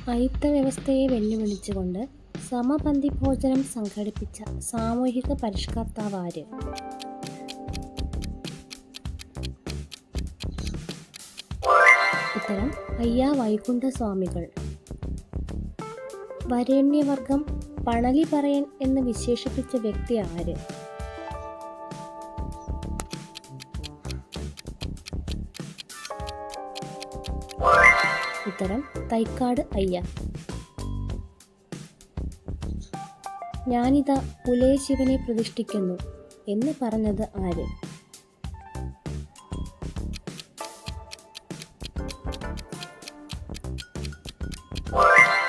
അയിത്ത വ്യവസ്ഥയെ വെല്ലുവിളിച്ചുകൊണ്ട് സമപന്തി ഭോജനം സംഘടിപ്പിച്ച സാമൂഹിക പരിഷ്കർത്താവാര്? ഉത്തരം അയ്യാ വൈകുണ്ഠസ്വാമികൾ. വരേണ്യവർഗം പണലി പറയൻ എന്ന് വിശേഷിപ്പിച്ച വ്യക്തി ആര്? ഉത്തരം തൈക്കാട് അയ്യ. ഞാനിതാ പുലയ ശിവനെ പ്രതിഷ്ഠിക്കുന്നു എന്ന് പറഞ്ഞത് ആര്?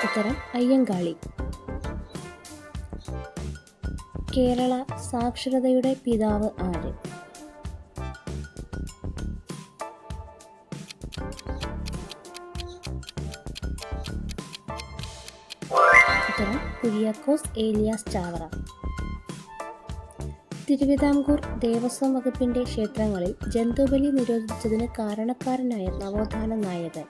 ഉത്തരം അയ്യങ്കാളി. കേരള സാക്ഷരതയുടെ പിതാവ് ആര്? ഉത്തരം കുര്യാക്കോസ് ഏലിയാസ് ചാവറ. തിരുവിതാംകൂർ ദേവസ്വം വകുപ്പിന്റെ ക്ഷേത്രങ്ങളിൽ ജന്തുബലി നിരോധിച്ചതിന് കാരണക്കാരനായ നവോത്ഥാന നായകൻ?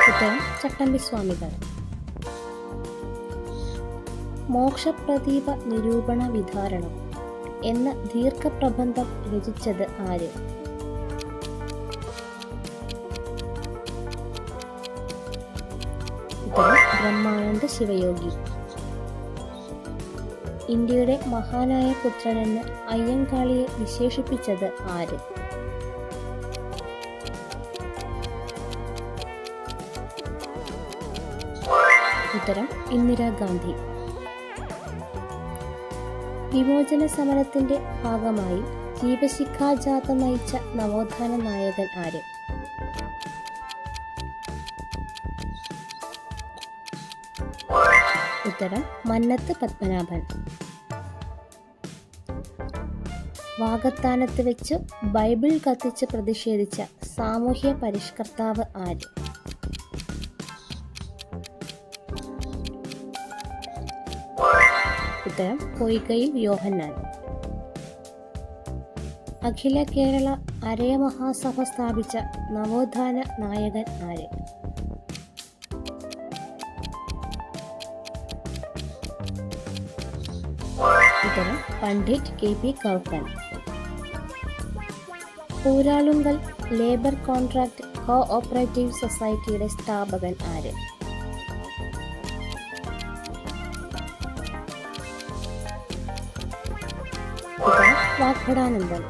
ഉത്തരം ചട്ടമ്പിസ്വാമികൾ. മോക്ഷപ്രദീപ നിരൂപണ വിധാരണം എന്ന ദീർഘപ്രബന്ധം രചിച്ചത് ആര്? ഉത്തരം ബ്രഹ്മാനന്ദ ശിവയോഗി. ഇന്ത്യയുടെ മഹാനായ പുത്രനെന്ന് അയ്യങ്കാളിയെ വിശേഷിപ്പിച്ചത് ആര്? ഉത്തരം ഇന്ദിരാഗാന്ധി. വിമോചന സമരത്തിന്റെ ഭാഗമായി ജീവശിഖാജാഥ നയിച്ച നവോത്ഥാന നായകൻ ആര്? ഉത്തരം മന്നത്ത് പത്മനാഭൻ. വാകത്താനത്ത് വെച്ച് ബൈബിൾ കത്തിച്ച് പ്രതിഷേധിച്ച സാമൂഹ്യ പരിഷ്കർത്താവ് ആര്? ഉത്തരം പൊയ്കയിൽ യോഹന്നാൻ. അഖില കേരള അരയ മഹാസഭ സ്ഥാപിച്ച നവോത്ഥാന നായകൻ ആര്? ഉത്തരം Pandit KP Karuppan. Uralungal labour contract cooperative സൊസൈറ്റിയുടെ സ്ഥാപകൻ ആര്? ഉത്തരം വാഗ്ഭടാനന്ദൻ.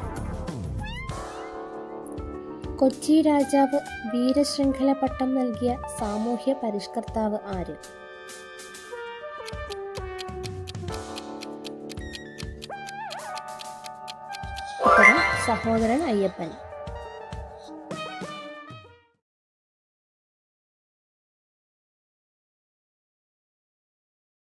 കൊച്ചി രാജാവ് വീരശൃംഖല പട്ടം നൽകിയ സാമൂഹ്യ പരിഷ്കർത്താവ് ആര്? ഉത്തരം സഹോദരൻ അയ്യപ്പൻ.